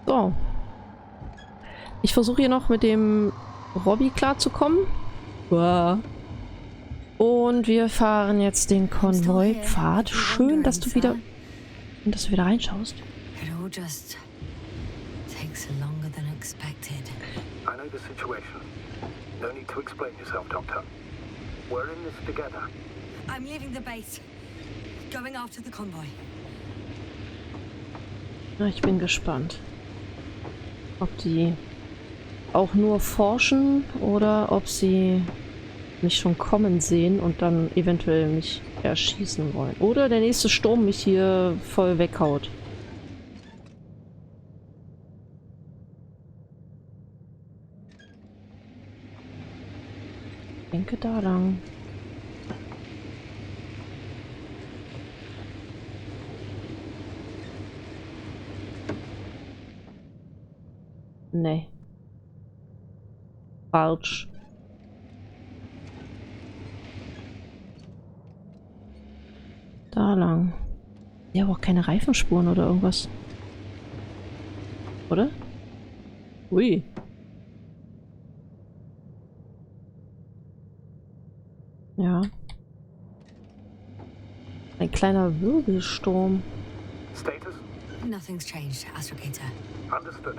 So. Ich versuche hier noch mit dem Robby klarzukommen. Wow. Und wir fahren jetzt den Konvoi-Pfad. Schön, dass du wieder reinschaust. It all just takes longer than expected. I know the situation. No need to explain yourself, Doctor. We're in this together. I'm leaving the base. Going after the convoy. Na, ich bin gespannt. Ob die auch nur forschen oder ob sie mich schon kommen sehen und dann eventuell mich erschießen wollen. Oder der nächste Sturm mich hier voll weghaut. Ich denke da lang. Nee. Falsch. Da lang. Ja, aber auch keine Reifenspuren oder irgendwas. Oder? Ui. Ja. Ein kleiner Wirbelsturm. Status? Nothing's changed, Astrogator. Understood.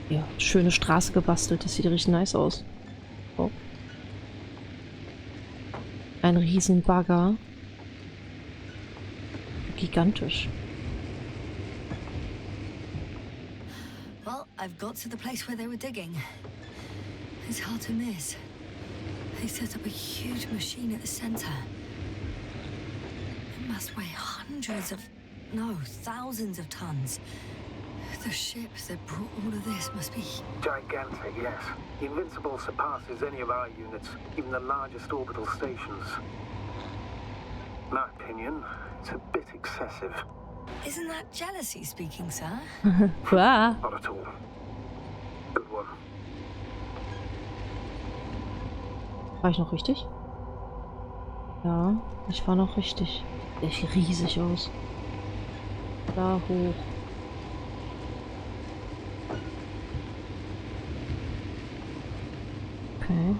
Ja, schöne Straße gebastelt. Das sieht richtig nice aus. Oh. Ein Riesenbagger. Gigantisch. Well, I've got to the place where they were digging. It's hard to miss. They set up a huge machine at the center. It must weigh hundreds of, no, thousands of tons. The ship that brought all of this must be Gigantic, yes. Invincible surpasses any of our units, even the largest orbital stations. In my opinion, it's a bit excessive. Isn't that jealousy speaking, sir? Wow. Not at all. Good one. War ich noch richtig? Ja, ich war noch richtig. Der sieht riesig aus. Da hoch. Okay.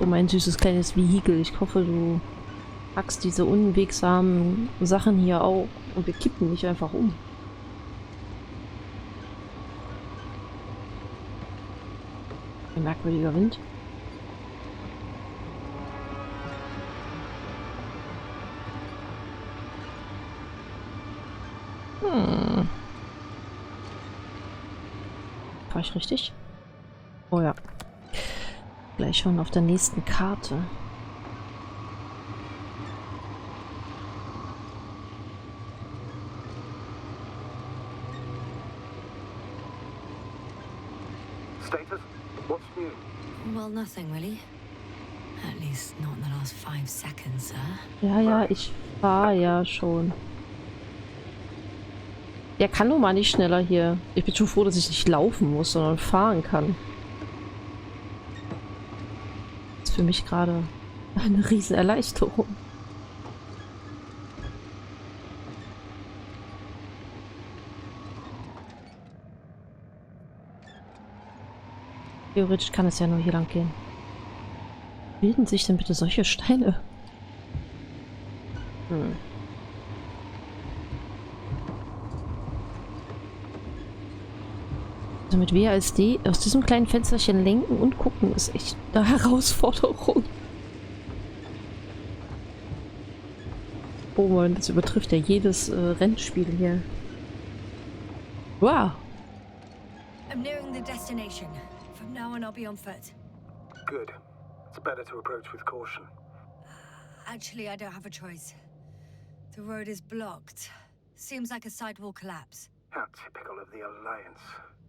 Oh, mein süßes kleines Vehikel. Ich hoffe, du packst diese unwegsamen Sachen hier auch und wir kippen nicht einfach um. Ein merkwürdiger Wind. War ich richtig? Oh ja. Gleich schon auf der nächsten Karte. Status? What's new? Well, nothing really. At least not in the last 5 seconds, sir. Ja, ja, ich war ja schon. Der kann nun mal nicht schneller hier. Ich bin schon froh, dass ich nicht laufen muss, sondern fahren kann. Das ist für mich gerade eine riesen Erleichterung. Theoretisch kann es ja nur hier lang gehen. Bilden sich denn bitte solche Steine? Also mit WASD aus diesem kleinen Fensterchen lenken und gucken ist echt eine Herausforderung. Oh Mann, das übertrifft ja jedes Rennspiel hier. Wow. I'm nearing the destination. From now on, I'll be on foot. Good. It's better to approach with caution. Actually, I don't have a choice. The road is blocked. Seems like a sidewall collapse. How typical of the Alliance.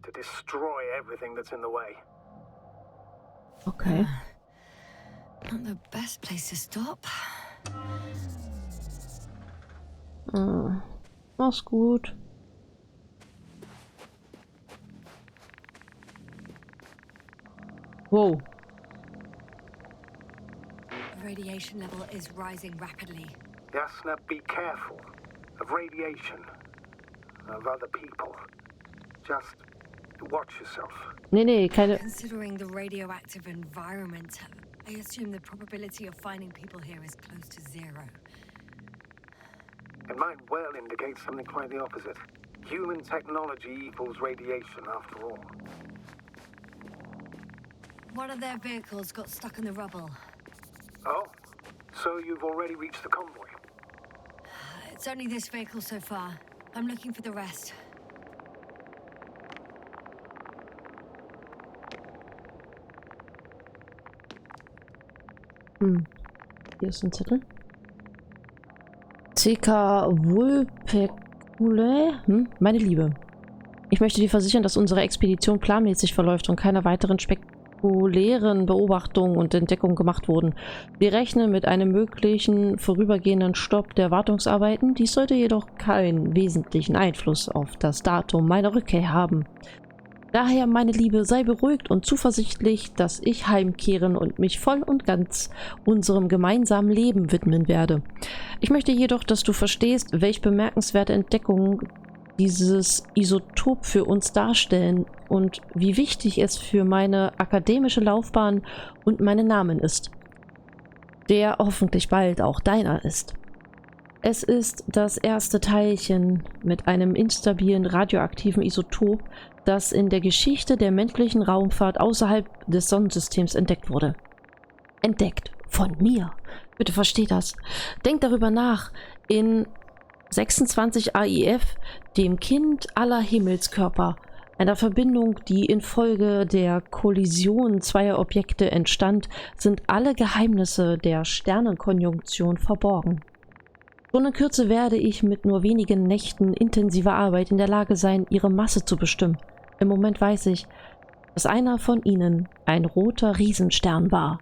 To destroy everything that's in the way. Okay. Not the best place to stop. Mach's gut. Wow. The radiation level is rising rapidly. Yasna, be careful of radiation, of other people. Just watch yourself. Nee, keine... Considering the radioactive environment, I assume the probability of finding people here is close to 0. And mine well indicates something quite the opposite. Human technology equals radiation, after all. One of their vehicles got stuck in the rubble. Oh, so you've already reached the convoy? It's only this vehicle so far. I'm looking for the rest. Hier ist ein Zettel. CK Vulpecule. Meine Liebe. Ich möchte dir versichern, dass unsere Expedition planmäßig verläuft und keine weiteren spektakulären Beobachtungen und Entdeckungen gemacht wurden. Wir rechnen mit einem möglichen vorübergehenden Stopp der Wartungsarbeiten. Dies sollte jedoch keinen wesentlichen Einfluss auf das Datum meiner Rückkehr haben. Daher, meine Liebe, sei beruhigt und zuversichtlich, dass ich heimkehren und mich voll und ganz unserem gemeinsamen Leben widmen werde. Ich möchte jedoch, dass du verstehst, welch bemerkenswerte Entdeckungen dieses Isotop für uns darstellen und wie wichtig es für meine akademische Laufbahn und meinen Namen ist, der hoffentlich bald auch deiner ist. Es ist das erste Teilchen mit einem instabilen radioaktiven Isotop, das in der Geschichte der menschlichen Raumfahrt außerhalb des Sonnensystems entdeckt wurde. Entdeckt von mir. Bitte versteht das. Denkt darüber nach. In 26 AIF, dem Kind aller Himmelskörper, einer Verbindung, die infolge der Kollision zweier Objekte entstand, sind alle Geheimnisse der Sternenkonjunktion verborgen. Schon in Kürze werde ich mit nur wenigen Nächten intensiver Arbeit in der Lage sein, ihre Masse zu bestimmen. Im Moment weiß ich, dass einer von ihnen ein roter Riesenstern war.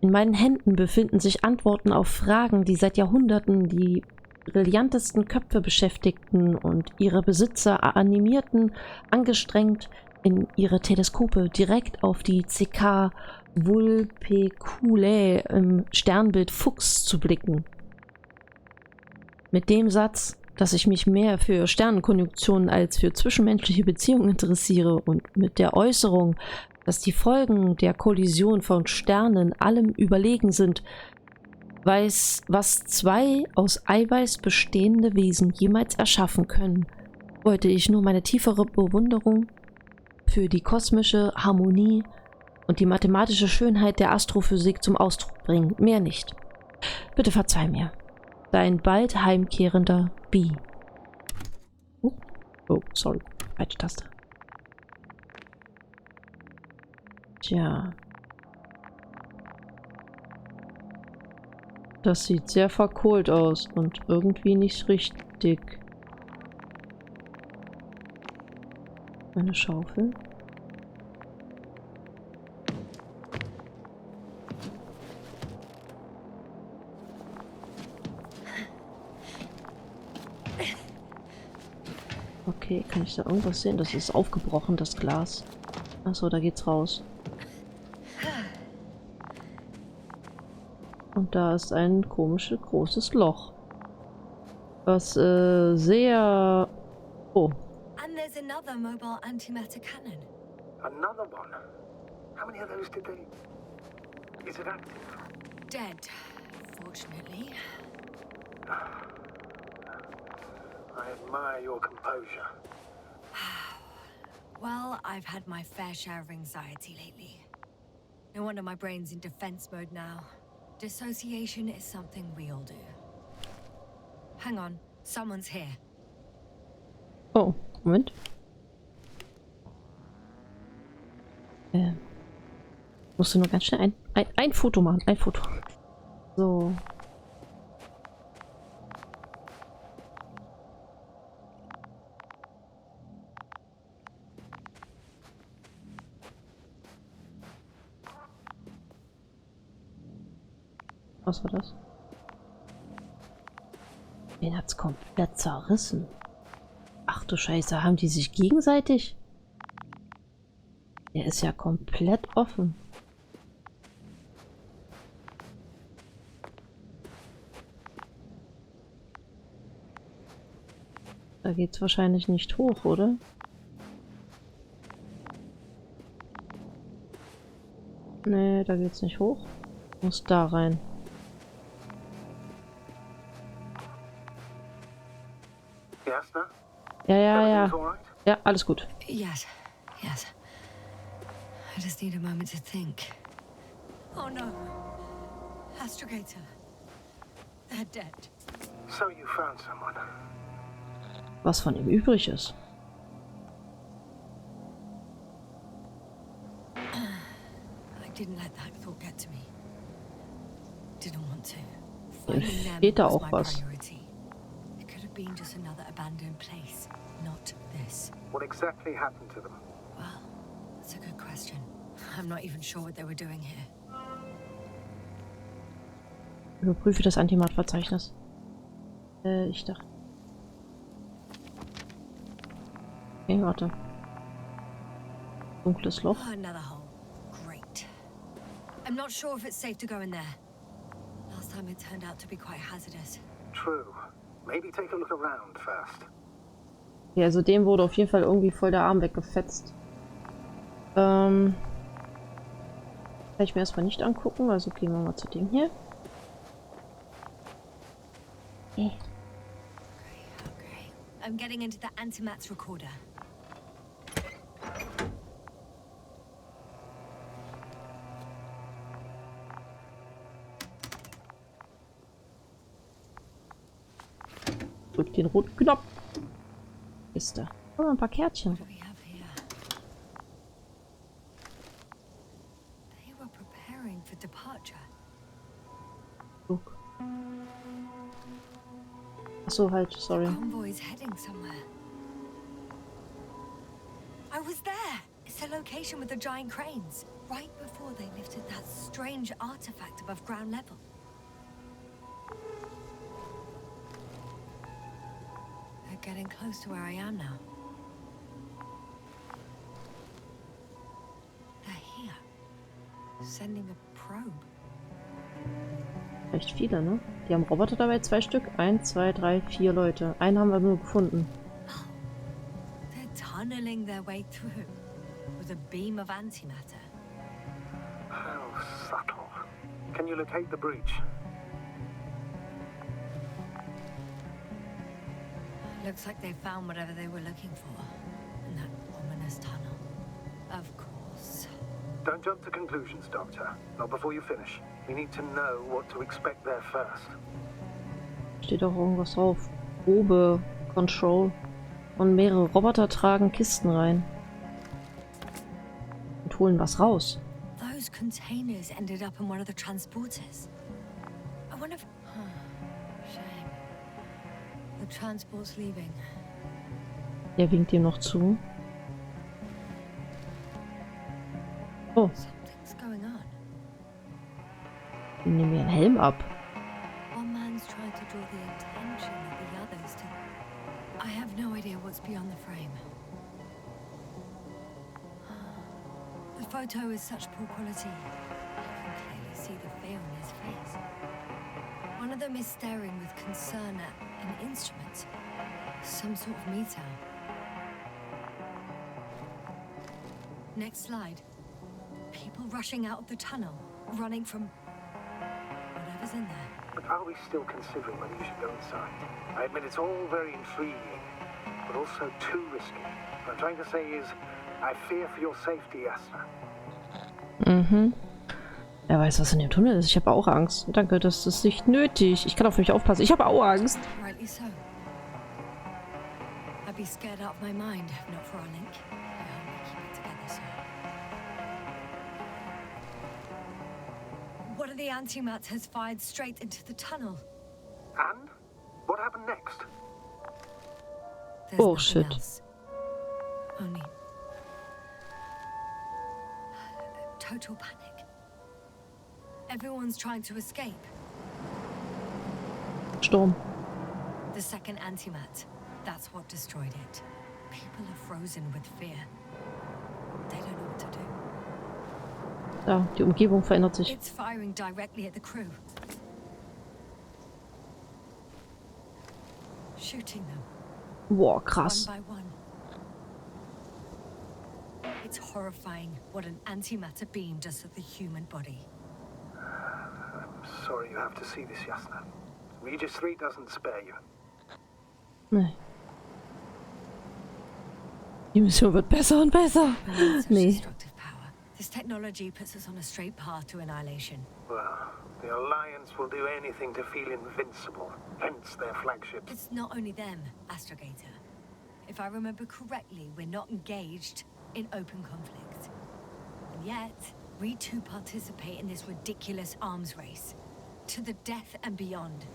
In meinen Händen befinden sich Antworten auf Fragen, die seit Jahrhunderten die brillantesten Köpfe beschäftigten und ihre Besitzer animierten, angestrengt in ihre Teleskope direkt auf die CK Vulpeculae im Sternbild Fuchs zu blicken. Mit dem Satz, dass ich mich mehr für Sternenkonjunktionen als für zwischenmenschliche Beziehungen interessiere und mit der Äußerung, dass die Folgen der Kollision von Sternen allem überlegen sind, weiß, was zwei aus Eiweiß bestehende Wesen jemals erschaffen können, wollte ich nur meine tiefere Bewunderung für die kosmische Harmonie und die mathematische Schönheit der Astrophysik zum Ausdruck bringen, mehr nicht. Bitte verzeih mir. Dein bald heimkehrender B. Oh, sorry. Falsche Taste. Tja. Das sieht sehr verkohlt aus und irgendwie nicht richtig. Eine Schaufel. Okay, kann ich da irgendwas sehen? Das ist aufgebrochen, das Glas. Achso, da geht's raus. Und da ist ein komisches, großes Loch. Was sehr... Oh. And there's another mobile antimatter cannon. Another one? How many of those did they... Is it active? Dead, fortunately. I admire your composure. Well, I've had my fair share of anxiety lately. No wonder my brain's in defense mode now. Dissociation is something we all do. Hang on, someone's here. Oh, Moment. Musst du nur ganz schnell ein Foto machen. Ein Foto. So. Was war das? Den hat's komplett zerrissen. Ach du Scheiße, haben die sich gegenseitig? Der ist ja komplett offen. Da geht's wahrscheinlich nicht hoch, oder? Nee, da geht's nicht hoch. Muss da rein. Yasna? Ja. Everything's all right? Ja, alles gut. Yes, yes. I just need a moment to think. Oh no. Astrogator. They're dead. So you found someone. Was von ihm übrig ist. I didn't let that thought get to me. Didn't want to. Hier Finding them steht da was auch my was. priority. It could have been just another abandoned place, not this. What exactly happened to them? Well, that's a good question. I'm not even sure what they were doing here. Überprüfe das Antimat-Verzeichnis. Ich dachte. Okay, warte. Dunkles Loch. Oh, another hole. Great. I'm not sure if it's safe to go in there. Last time it turned out to be quite hazardous. True. Maybe take a look around first. Ja, also dem wurde auf jeden Fall irgendwie voll der Arm weggefetzt. Kann ich mir erstmal nicht angucken, also gehen wir mal zu dem hier. Okay. I'm getting into the antimat's recorder. Drück den roten Knopf. Ist da. Oh, ein paar Kärtchen. What do we have here? They were preparing for departure. Guck. Achso, halt, sorry. Konvoi's heading somewhere. I was there. It's the location with the giant cranes. Right before they lifted that strange artifact above ground level. They're getting close to where I am now. They're here. Sending a probe. Recht viele, ne? Die haben Roboter dabei, 2 Stück. 1, 2, 3, 4 Leute. Einen haben wir nur gefunden. They're tunneling their way through with a beam of antimatter. How subtle. Can you locate the breach? Looks like they found whatever they were looking for in that ominous tunnel. Of course. Don't jump to conclusions, Doctor. Not before you finish. We need to know what to expect there first. Steht auch irgendwas drauf. Probe, Control. Und mehrere Roboter tragen Kisten rein. Und holen was raus. Those containers ended up in one of the transporters. I wonder if... Shame. The transport's leaving. Er winkt ihm noch zu. Oh, Something's going on. nehmen wir einen Helm ab. One man's trying to draw the attention of the others to... I have no idea what's beyond the frame. The photo is such poor quality. You can clearly see the fear on his face. One of them is staring with concern at an instrument. Some sort of meter. Next slide. People rushing out of the tunnel, running from whatever's in there. But are we still considering whether you should go inside? I admit it's all very intriguing, but also too risky. What I'm trying to say is, I fear for your safety, Yasna. Mhm. Er weiß, was in dem Tunnel ist. Ich habe auch Angst. Danke, das ist nicht nötig. Ich kann auf mich aufpassen. Ich habe auch Angst. Rightly so. I'd be scared out of my mind if not for our link. I hope we keep it together, sir. One of the antimats has fired straight into the tunnel. And? What happened next? There's Oh, nothing shit. else. Only total panic. Everyone's trying to escape. Sturm. The second antimat. That's what destroyed it. People are frozen with fear. They don't know what to do. Ja, die Umgebung verändert sich. It's firing directly at the crew. Shooting them. Boah, one krass. by one. It's horrifying what an antimatter beam does to the human body. I'm sorry you have to see this, Yasna. Regis III doesn't spare you. Nee. Die Mission wird besser und besser. Such Nee. destructive power. This technology puts us on a straight path to annihilation. Well, the Alliance will do anything to feel invincible, hence their flagship. It's not only them, Astrogator. If I remember correctly, we're not engaged in open conflict. And yet, we too participate in this ridiculous arms race. To the death and beyond.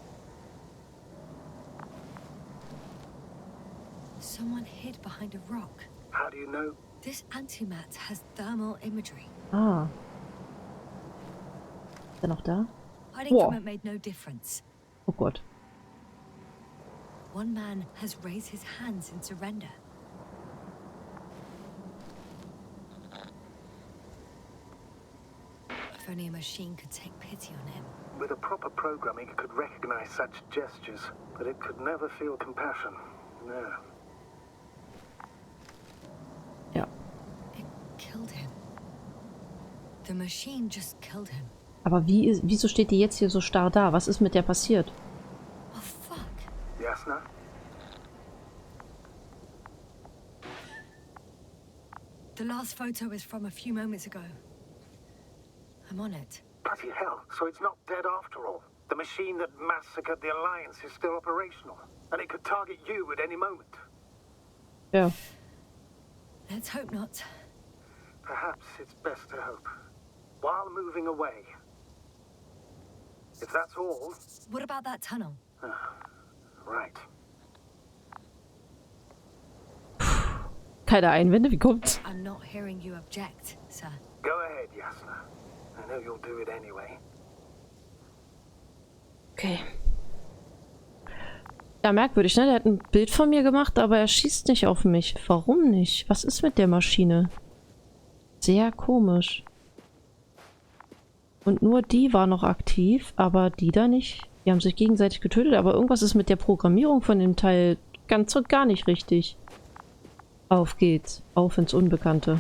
Someone hid behind a rock. How do you know? This antimat has thermal imagery. Ah. Ist er noch da? Hiding Whoa. from it made no difference. Oh Gott. One man has raised his hands in surrender. If only a machine could take pity on him. With a proper programming, it could recognize such gestures, but it could never feel compassion. No. Ja. It killed him. The machine just killed him. Aber wieso steht die jetzt hier so starr da? Was ist mit der passiert? Oh fuck. Yasna? The last photo is from a few moments ago. I'm on it. Bloody hell, so it's not dead after all. The machine that massacred the Alliance is still operational, and it could target you at any moment. Ja. Let's hope not. Perhaps it's best to hope. While moving away. If that's all, What about that tunnel? right. Keine Einwände, wie kommt's? I'm not hearing you object, sir. Go ahead, Yasna. I know you'll do it anyway. Okay. Ja, merkwürdig, ne? Der hat ein Bild von mir gemacht, aber er schießt nicht auf mich. Warum nicht? Was ist mit der Maschine? Sehr komisch. Und nur die war noch aktiv, aber die da nicht. Die haben sich gegenseitig getötet, aber irgendwas ist mit der Programmierung von dem Teil ganz und gar nicht richtig. Auf geht's. Auf ins Unbekannte.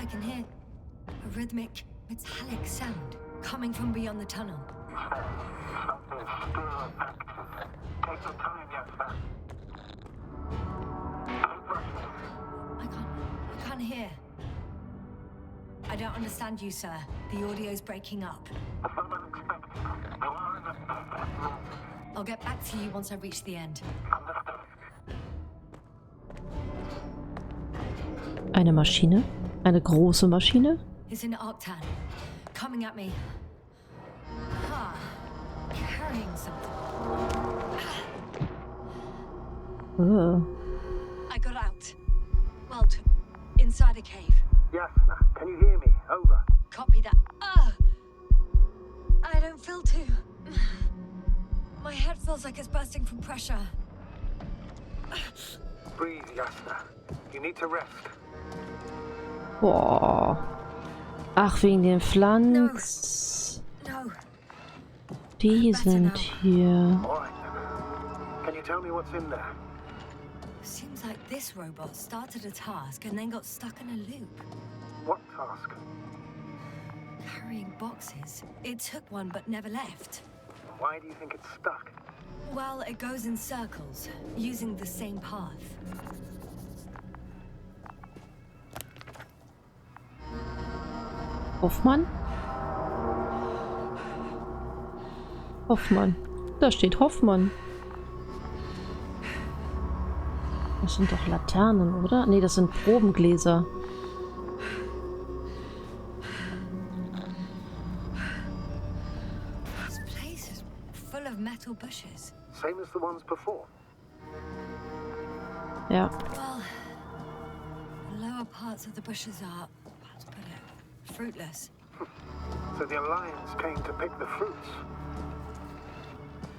I can hear a rhythmic, metallic sound coming from beyond the tunnel. Something's still active. Take your time, Yasna. I can't hear. I don't understand you, sir. The audio's breaking up. I'll get back to you once I reach the end. Eine Maschine? Eine große Maschine? It's in Arctan, coming at me. Ah, carrying something. I got out. Well, inside a cave. Yasna, can you hear me? Over. Copy that. I don't feel too. My head feels like it's bursting from pressure. Breathe, Yasna. You need to rest. Boah. Ach, wegen den Pflanzen. No. Die sind hier. All right, then. Can you tell me what's in there? Seems like this robot started a task and then got stuck in a loop. What task? Carrying boxes. It took one but never left. Why do you think it's stuck? Well, it goes in circles, using the same path. Hoffmann? Hoffmann. Da steht Hoffmann. Das sind doch Laternen, oder? Nee, das sind Probengläser. This place is full of metal bushes. Same as the ones before. Ja. Well, the lower parts of the bushes are, how to put it, fruitless. So the Alliance came to pick the fruits.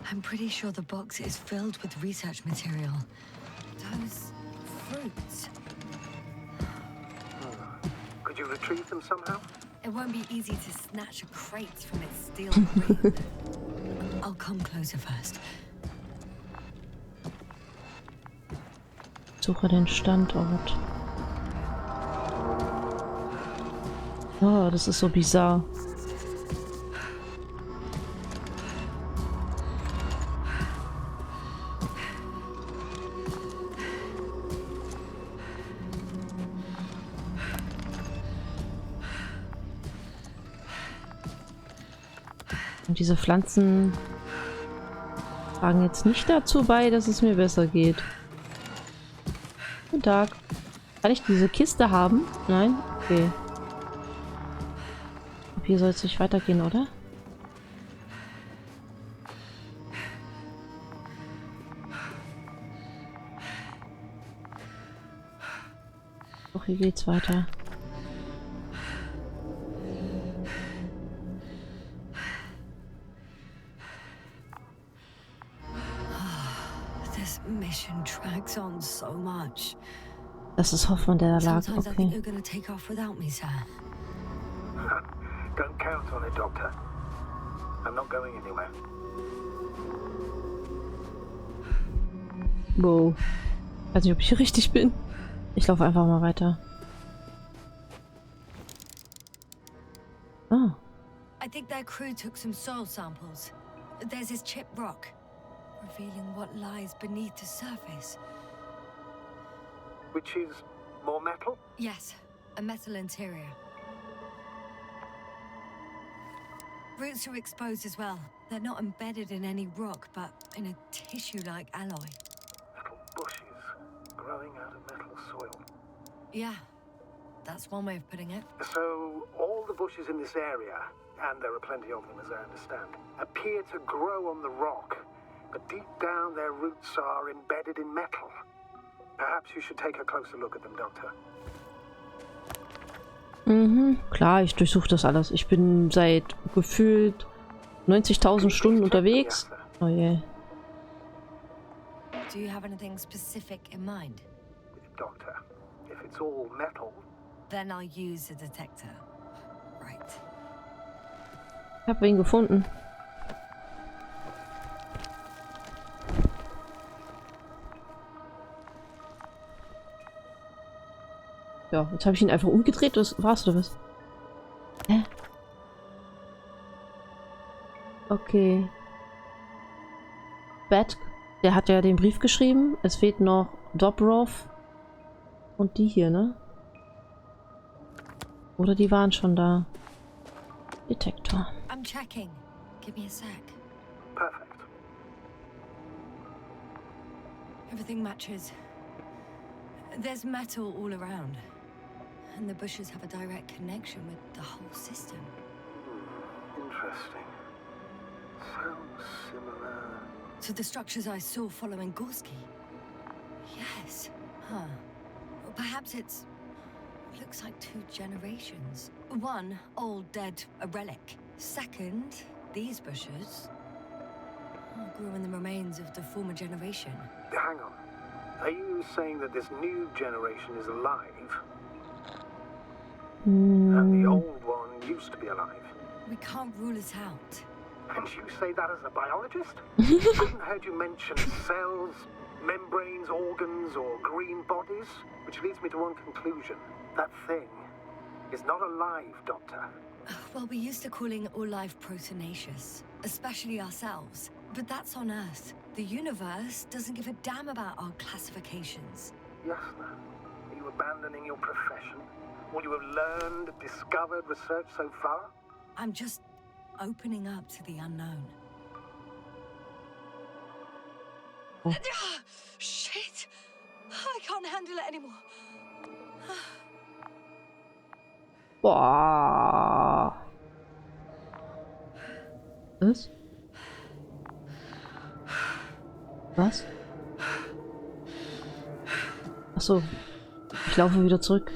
I'm pretty sure the box is filled with research material. Those fruits. Could you retrieve them somehow? It won't be easy to snatch a crate from its steel grip. I'll come closer first. Suche den Standort. Oh, das ist so bizarr. Und diese Pflanzen tragen jetzt nicht dazu bei, dass es mir besser geht. Guten Tag. Kann ich diese Kiste haben? Nein? Okay. Ab hier soll es nicht weitergehen, oder? Doch, hier geht's weiter. This mission drags on so much. Das ist Hoffmann, der da lag. Sometimes I think Okay. you're gonna take off without me, sir. Don't count on it, Doctor. I'm not going anywhere. Wow. Ich weiß nicht, ob ich hier richtig bin. Ich laufe einfach mal weiter. Ah. I think their crew took some soil samples. There's this chipped rock, revealing what lies beneath the surface. Which is more metal? Yes, a metal interior. Roots are exposed as well. They're not embedded in any rock, but in a tissue-like alloy. Little bushes growing out of metal soil. Yeah, that's one way of putting it. So, all the bushes in this area, and there are plenty of them as I understand, appear to grow on the rock, but deep down their roots are embedded in metal. Perhaps you should take a closer look at them, Doctor. Mhm. Klar, ich durchsuche das alles. Ich bin seit gefühlt 90.000 Stunden unterwegs. Oh je. Do you have anything specific in mind? Doctor, if it's all metal, Then I'll use a detector. Right. Ich habe ihn gefunden. Ja, jetzt habe ich ihn einfach umgedreht. Das war's oder was? Hä? Okay. Bat, der hat ja den Brief geschrieben. Es fehlt noch Dobrov und die hier, ne? Oder die waren schon da. Detektor. I'm checking. Give me a sec. perfect. Everything matches. There's metal all around. And the bushes have a direct connection with the whole system. Interesting. Sounds similar. To the structures I saw following Gorski. Yes. Huh. Or perhaps it's... looks like two generations. One, old, dead, a relic. Second, these bushes grew in the remains of the former generation. Hang on. Are you saying that this new generation is alive? And the old one used to be alive? We can't rule it out. And you say that as a biologist? I haven't heard you mention cells, membranes, organs, or green bodies, which leads me to one conclusion. That thing is not alive, Doctor. Well, we used to calling all life proteinaceous, especially ourselves. But that's on Earth. The universe doesn't give a damn about our classifications. Yasna, are you abandoning your profession? All you have learned, discovered, researched so far? I'm just opening up to the unknown. Oh. Shit! I can't handle it anymore. Boah. Was? Was? Ach so. Ich laufe wieder zurück.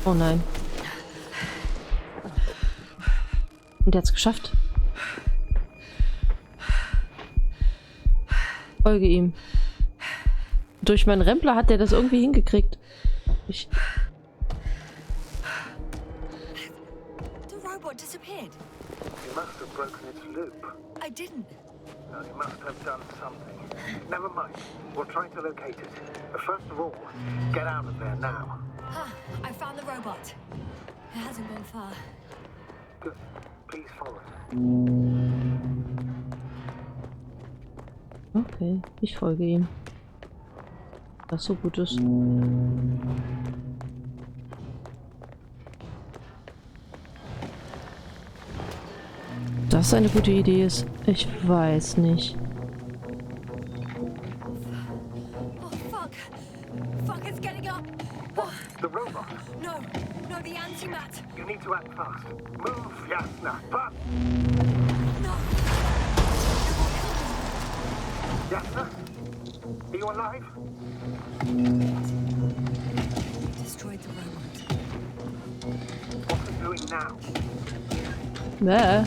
Oh nein. Und der hat's geschafft. Folge ihm. Durch meinen Rempler hat der das irgendwie hingekriegt. What disappeared? You must have broken its loop. I didn't. No, you must have done something. Never mind. We'll try to locate it. But first of all, get out of there now. I found the robot. It hasn't gone far. Good. Please follow. Okay, ich folge ihm. Was so gut ist. Das eine gute Idee ist, ich weiß nicht. Oh, fuck. Fuck, it's getting up. What? The robot? No, the antimat. You need to act fast. Move, Yasna. But... No. Yasna? Are you alive? Destroyed the robot. What are you doing now? Bäh.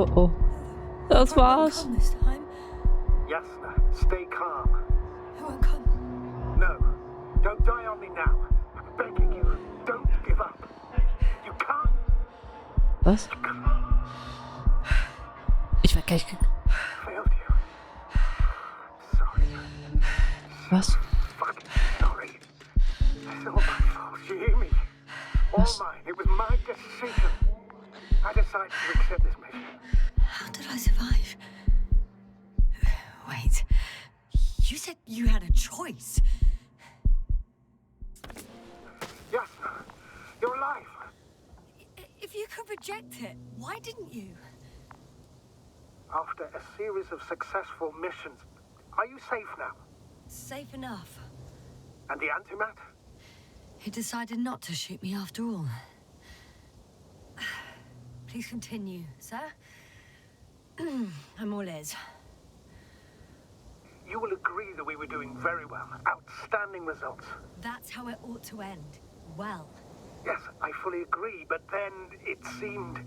Oh oh. Das war's. Yasna, stay calm. Who won't come? No, don't die on me now. I'm begging you, don't give up. You can't. Was? Ich war gleich. Failed you. Sorry. Was? Fucking sorry. It's all my fault. You hear me? All Was? mine. It was my decision. I decided to accept this mission. How did I survive? Wait. You said you had a choice. Yasna, you're alive. If you could reject it, why didn't you? After a series of successful missions, are you safe now? Safe enough. And the antimat? He decided not to shoot me after all. Please continue, sir. I'm all ears. You will agree that we were doing very well. Outstanding results. That's how it ought to end. Well. Yes, I fully agree, but then it seemed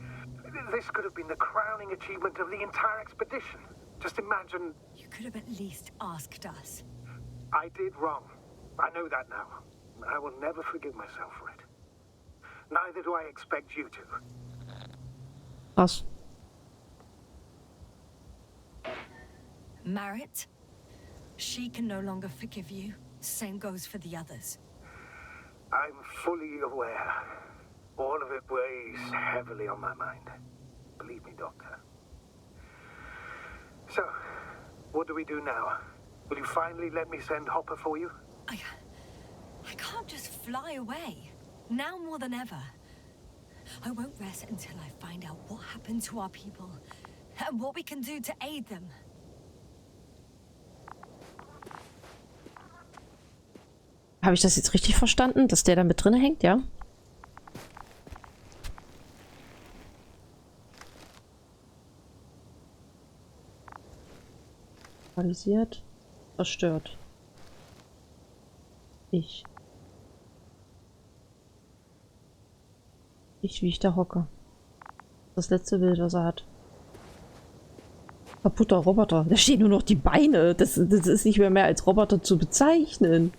this could have been the crowning achievement of the entire expedition. Just imagine... You could have at least asked us. I did wrong. I know that now. I will never forgive myself for it. Neither do I expect you to. Was? Marit? She can no longer forgive you. Same goes for the others. I'm fully aware. All of it weighs heavily on my mind. Believe me, Doctor. So, what do we do now? Will you finally let me send Hopper for you? I can't just fly away. Now more than ever. I won't rest until I find out what happened to our people and what we can do to aid them. Habe ich das jetzt richtig verstanden, dass der da mit drin hängt, ja? Basiert, zerstört. Ich, wie ich da hocke. Das letzte Bild, was er hat. Kaputter Roboter. Da stehen nur noch die Beine. Das ist nicht mehr als Roboter zu bezeichnen.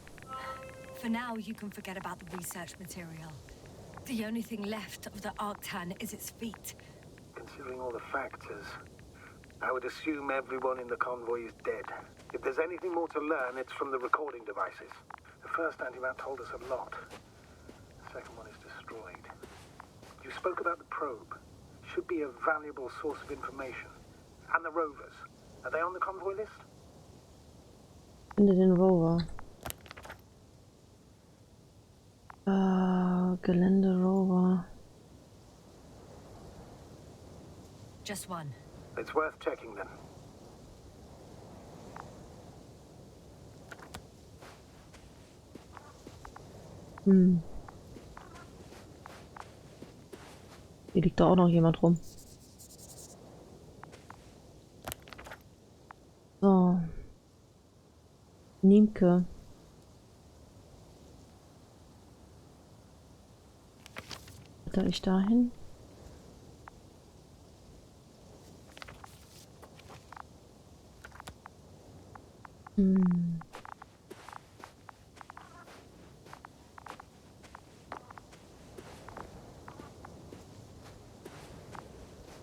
For now, you can forget about the research material. The only thing left of the Arctan is its feet. Considering all the factors, I would assume everyone in the convoy is dead. If there's anything more to learn, it's from the recording devices. The first antimat told us a lot. The second one is destroyed. You spoke about the probe. Should be a valuable source of information. And the rovers. Are they on the convoy list? Finde den Rover. Gelände Rover. Just one. It's worth checking then. Hier liegt da auch noch jemand rum. So. Niemke. Da ich dahin?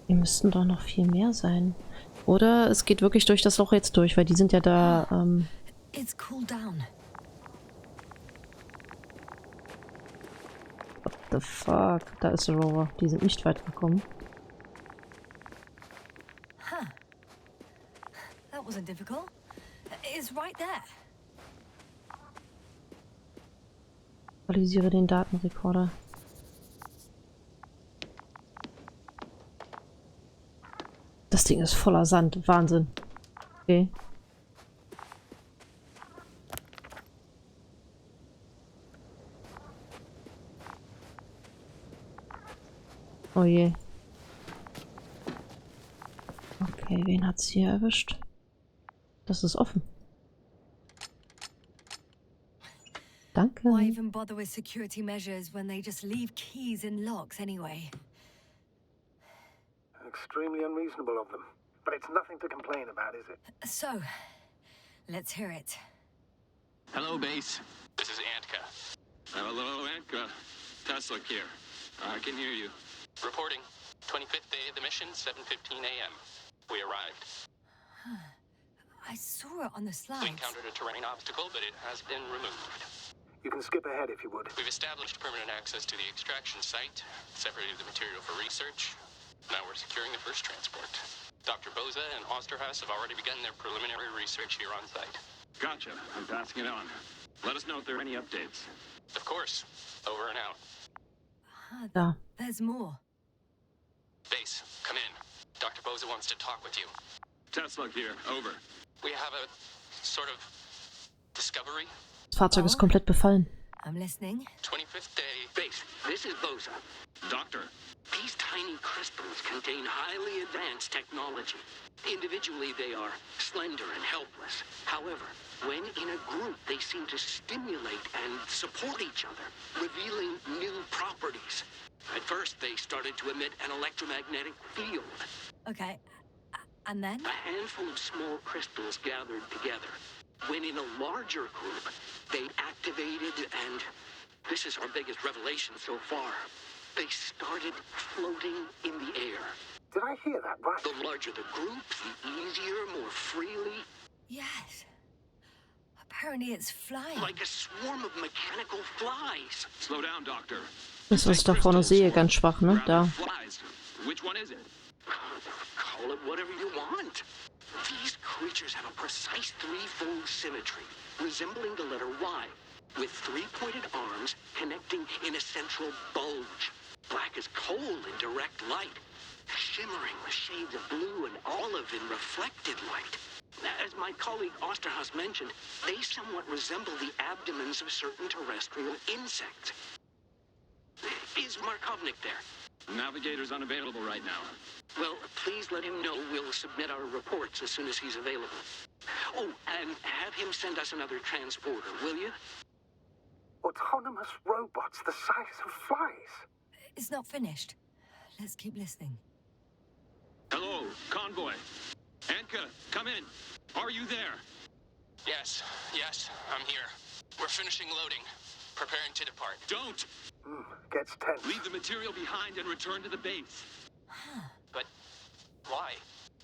Hier müssten doch noch viel mehr sein. Oder es geht wirklich durch das Loch jetzt durch, weil die sind ja da, It's cooled down. what the fuck? Da ist der Rover. Die sind nicht weit gekommen. Huh. That wasn't difficult. It's right there. Aktualisiere den Datenrekorder. Das Ding ist voller Sand. Wahnsinn. Okay. Oh je. Okay, wen hat's hier erwischt? Das ist offen. Danke. Why even bother with security measures when they just leave keys in locks anyway? Extremely unreasonable of them. But it's nothing to complain about, is it? So, let's hear it. Hello, base. This is Antka. Hello, Antka. Tesla here. I can hear you. Reporting. 25th day of the mission, 7:15 a.m. We arrived. I saw it on the We slides. encountered a terrain obstacle, but it has been removed. You can skip ahead if you would. We've established permanent access to the extraction site, separated the material for research. Now we're securing the first transport. Dr. Boza and Osterhaus have already begun their preliminary research here on site. Gotcha. I'm passing it on. Let us know if there are any updates. Of course. Over and out. Da. There's more. Base, come in. Dr. Boza wants to talk with you. Tesla here. Over. We have a sort of discovery. Das Fahrzeug ist komplett befallen. I'm listening. 25th day. Base, this is Boza. Doctor. These tiny crystals contain highly advanced technology. Individually, they are slender and helpless. However, when in a group, they seem to stimulate and support each other, revealing new properties. At first, they started to emit an electromagnetic field. Okay. And then? A handful of small crystals gathered together. When in a larger group, they activated and... this is our biggest revelation so far. They started floating in the air. Did I hear that right? The larger the group, the easier, more freely. Yes. Apparently it's flying. Like a swarm of mechanical flies. Slow down, Doctor. Das, was ich da vorne sehe, ganz schwach, ne? Da. Flies. Which one is it? Call it whatever you want. These creatures have a precise threefold symmetry, resembling the letter Y, with three-pointed arms connecting in a central bulge. Black as coal in direct light, shimmering with shades of blue and olive in reflected light. As my colleague Osterhaus mentioned, they somewhat resemble the abdomens of certain terrestrial insects. Is Markovnik there? Navigator's unavailable right now. Well, please let him know we'll submit our reports as soon as he's available. Oh, and have him send us another transporter, will you? Autonomous robots the size of flies. It's not finished. Let's keep listening. Hello, Konvoi. Antka, come in. Are you there? Yes, I'm here. We're finishing loading. Preparing to depart. Don't! Gets tense. Leave the material behind and return to the base. But why?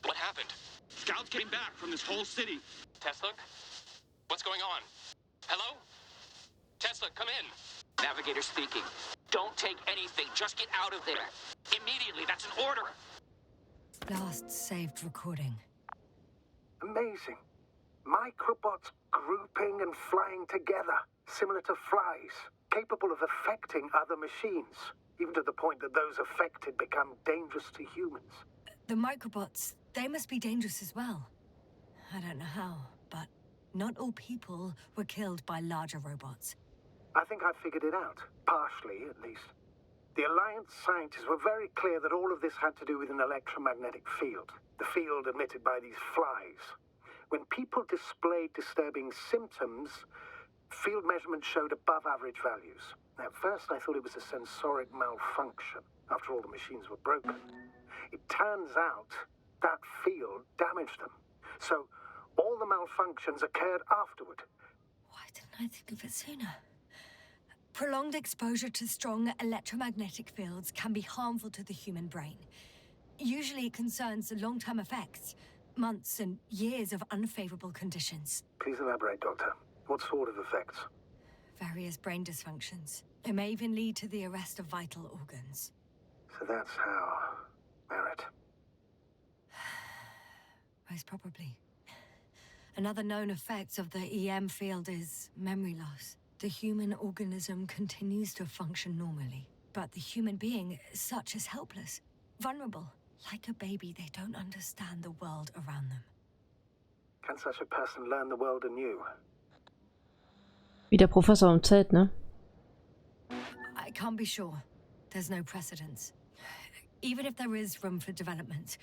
What happened? Scouts came back from this whole city. Tesla? What's going on? Hello? Tesla, come in. Navigator speaking. Don't take anything. Just get out of there. Immediately. That's an order. Last saved recording. Amazing. Microbots grouping and flying together, similar to flies, capable of affecting other machines, even to the point that those affected become dangerous to humans. The microbots, they must be dangerous as well. I don't know how, but not all people were killed by larger robots. I think I figured it out, partially at least. The Alliance scientists were very clear that all of this had to do with an electromagnetic field, the field emitted by these flies. When people displayed disturbing symptoms, field measurements showed above average values. At first I thought it was a sensoric malfunction, after all the machines were broken. It turns out that field damaged them. So all the malfunctions occurred afterward. Why didn't I think of it sooner? Prolonged exposure to strong electromagnetic fields can be harmful to the human brain. Usually it concerns the long-term effects, months and years of unfavorable conditions. Please elaborate, Doctor. What sort of effects? Various brain dysfunctions. It may even lead to the arrest of vital organs. So that's how... Merit. Most probably. Another known effect of the EM field is memory loss. The human organism continues to function normally, but the human being as such is helpless, vulnerable. Like a baby, they don't understand the world around them. Can such a person learn the world anew? Wie der Professor im Zelt, ne? I can't be sure. There's no precedence. Even if there is room for development,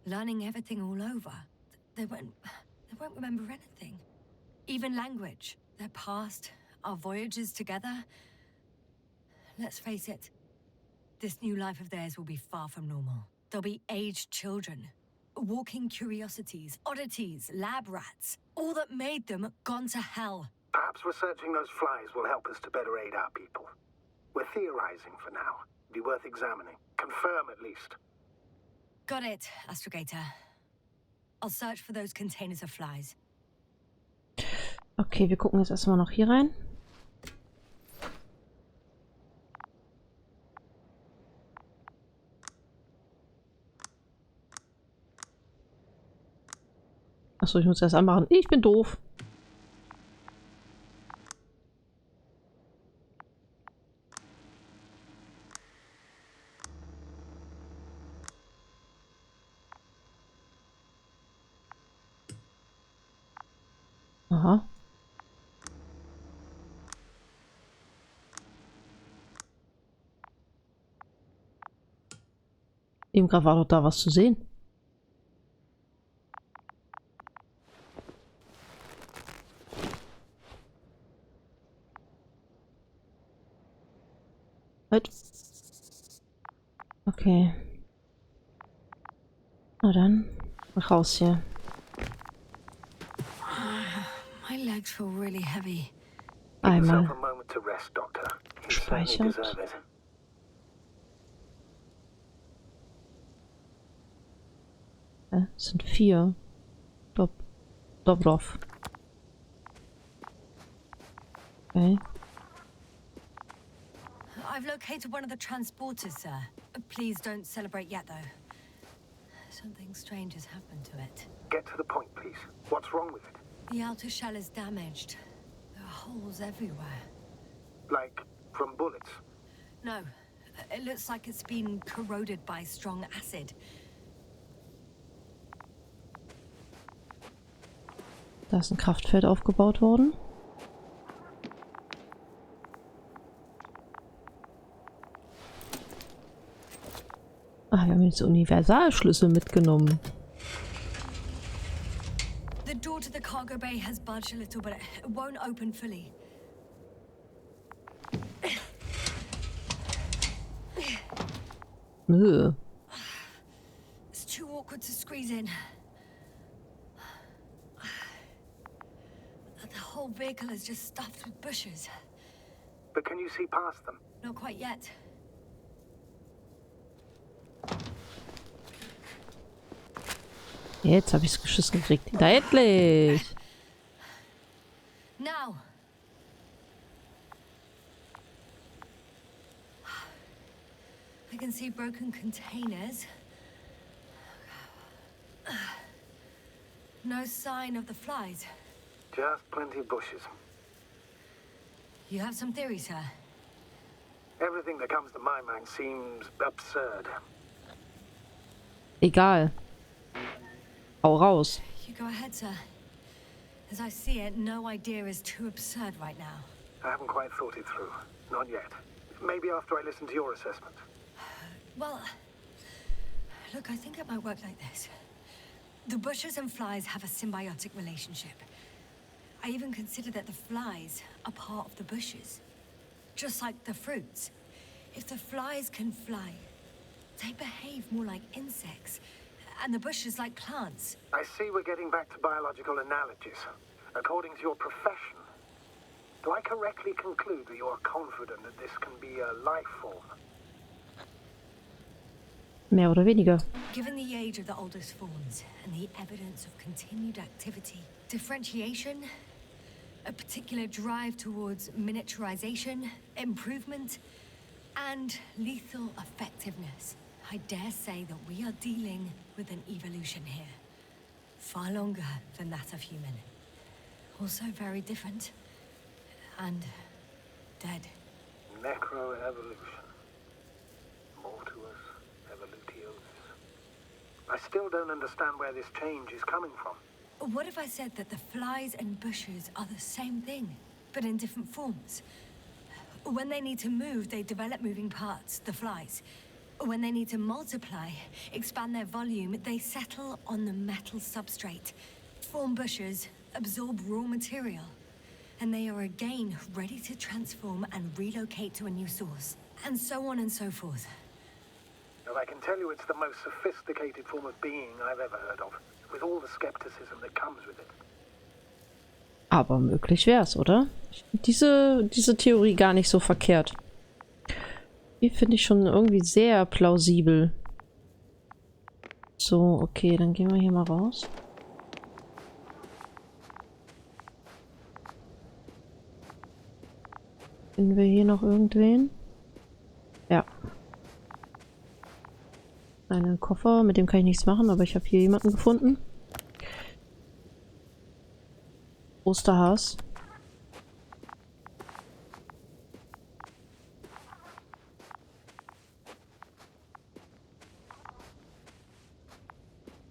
learning everything all over, they won't remember anything. Even language, their past, our voyages together. Let's face it, this new life of theirs will be far from normal. They'll be aged children, walking curiosities, oddities, lab rats. All that made them gone to hell. Perhaps researching those flies will help us to better aid our people. We're theorizing for now. Be worth examining. Confirm at least. Got it, Astrogator. I'll search for those containers of flies. Okay, wir gucken jetzt erstmal noch hier rein. Achso, ich muss erst anmachen. Ich bin doof. Aha. Eben gerade war doch da was zu sehen. Halt. Okay. Na dann, raus hier. My legs feel really heavy. Give yourself Einmal a moment to rest, Doctor. You certainly speichert. deserve it. Es sind 4. Dobrov. Okay. I've located one of the transporters, sir. Please don't celebrate yet, though. Something strange has happened to it. Get to the point, please. What's wrong with it? The outer shell is damaged. There are holes everywhere. Like, from bullets? No, it looks like it's been corroded by strong acid. Da ist ein Kraftfeld aufgebaut worden. Ah, wir haben jetzt Universalschlüssel mitgenommen. The door to the cargo bay has budged a little, but it won't open fully. Ugh. It's too awkward to squeeze in. The whole vehicle is just stuffed with bushes. But can you see past them? Not quite yet. Jetzt habe ich es geschissen gekriegt. Da endlich! Now. I can see broken containers. No sign of the flies. Just plenty of bushes. You have some theories, sir? Everything that comes to my mind seems absurd. Egal. Hau raus. You go ahead, sir. As I see it, no idea is too absurd right now. I haven't quite thought it through. Not yet. Maybe after I listen to your assessment. Well, look, I think it might work like this. The bushes and flies have a symbiotic relationship. I even consider that the flies are part of the bushes. Just like the fruits. If the flies can fly, they behave more like insects, and the bushes like plants. I see we're getting back to biological analogies. According to your profession, do I correctly conclude that you are confident that this can be a life form? Mehr oder weniger. Given the age of the oldest forms and the evidence of continued activity, differentiation, a particular drive towards miniaturization, improvement, and lethal effectiveness, I dare say that we are dealing with an evolution here. Far longer than that of human. Also very different. And dead. Necroevolution. Mortuus evolutiosus. I still don't understand where this change is coming from. What if I said that the flies and bushes are the same thing, but in different forms? When they need to move, they develop moving parts, the flies. When they need to multiply, expand their volume, they settle on the metal substrate, form bushes, absorb raw material, and they are again ready to transform and relocate to a new source, and so on and so forth. Well, I can tell you it's the most sophisticated form of being I've ever heard of, with all the skepticism that comes with it. Aber möglich wär's, oder? Ich find diese Theorie gar nicht so verkehrt. Die finde ich schon irgendwie sehr plausibel. So, okay, dann gehen wir hier mal raus. Finden wir hier noch irgendwen? Ja. Einen Koffer, mit dem kann ich nichts machen, aber ich habe hier jemanden gefunden. Osterhas.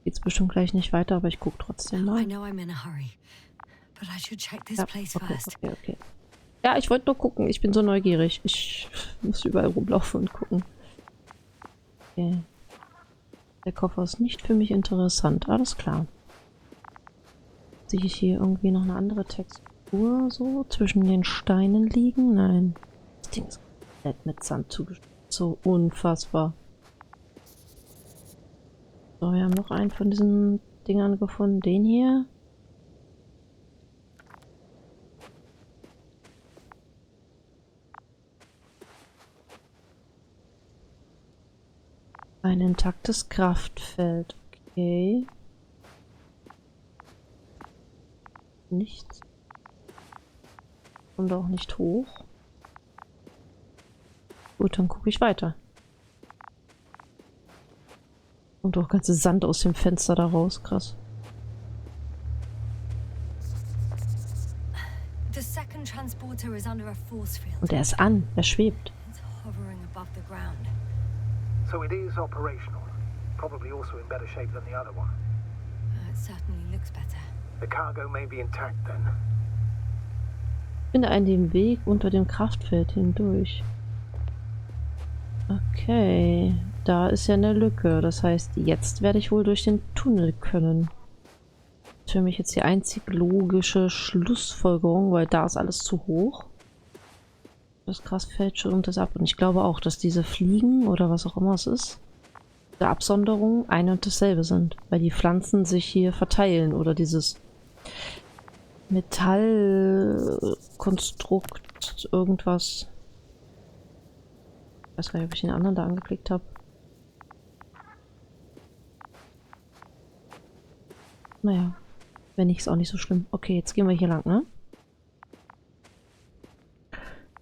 Geht's bestimmt gleich nicht weiter, aber ich gucke trotzdem mal. I know I'm in a hurry, but I should check this place first. Okay. Ja, ich wollte nur gucken. Ich bin so neugierig. Ich muss überall rumlaufen und gucken. Okay. Der Koffer ist nicht für mich interessant. Alles klar. Sehe ich hier irgendwie noch eine andere Textur so zwischen den Steinen liegen? Nein. Das Ding ist komplett mit Sand zugestoßen. So unfassbar. So, wir haben noch einen von diesen Dingern gefunden. Den hier. Ein intaktes Kraftfeld. Okay. Nichts. Und auch nicht hoch. Gut, dann gucke ich weiter. Und auch ganze Sand aus dem Fenster da raus. Krass. The second transporter is under a force field. Und er ist an. Er schwebt. It's hovering above the ground. So it is operational. Probably also in better shape than the other one. It certainly looks better. The cargo may be intact then. Finde einen Weg unter dem Kraftfeld hindurch. Okay. Da ist ja eine Lücke. Das heißt, jetzt werde ich wohl durch den Tunnel können. Das ist für mich jetzt die einzig logische Schlussfolgerung, weil da ist alles zu hoch. Das Kraftfeld schirmt das ab. Und ich glaube auch, dass diese Fliegen oder was auch immer es ist, der Absonderung ein und dasselbe sind. Weil die Pflanzen sich hier verteilen oder dieses Metallkonstrukt, irgendwas. Ich weiß gar nicht, ob ich den anderen da angeklickt habe. Naja, wenn nicht, ist auch nicht so schlimm. Okay, jetzt gehen wir hier lang, ne?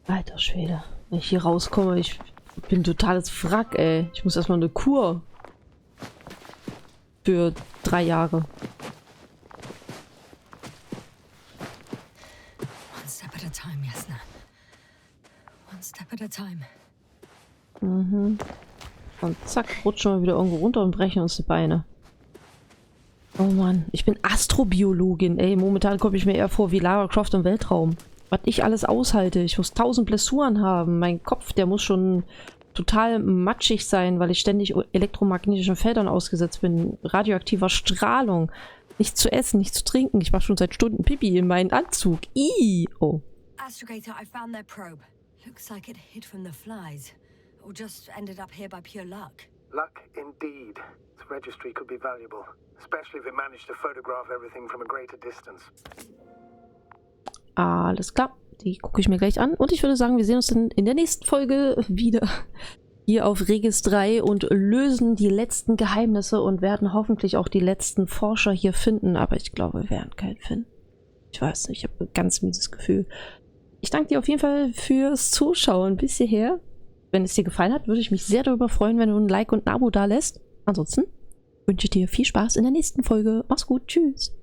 Alter Schwede. Wenn ich hier rauskomme, ich bin totales Wrack, ey. Ich muss erstmal eine Kur. Für 3 Jahre. One step at a time, Yasna. One step at a time. Mhm. Und zack, rutschen wir wieder irgendwo runter und brechen uns die Beine. Oh Mann, ich bin Astrobiologin, ey. Momentan komme ich mir eher vor wie Lara Croft im Weltraum. Was ich alles aushalte. Ich muss 1000 Blessuren haben. Mein Kopf, der muss schon total matschig sein, weil ich ständig elektromagnetischen Feldern ausgesetzt bin. Radioaktiver Strahlung. Nichts zu essen, nichts zu trinken. Ich mache schon seit Stunden Pipi in meinen Anzug. Ih! Oh. Astrogator, I found their probe. Looks like it hid from the flies. Or just ended up here by pure luck. Luck indeed. Its registry could be valuable, especially if it managed to photograph everything from a greater distance. Alles klar. Die gucke ich mir gleich an. Und ich würde sagen, wir sehen uns dann in der nächsten Folge wieder. hier auf Regis III und lösen die letzten Geheimnisse und werden hoffentlich auch die letzten Forscher hier finden. Aber ich glaube, wir werden keinen finden. Ich weiß nicht, ich habe ein ganz mieses Gefühl. Ich danke dir auf jeden Fall fürs Zuschauen bis hierher. Wenn es dir gefallen hat, würde ich mich sehr darüber freuen, wenn du ein Like und ein Abo da lässt. Ansonsten wünsche ich dir viel Spaß in der nächsten Folge. Mach's gut, tschüss.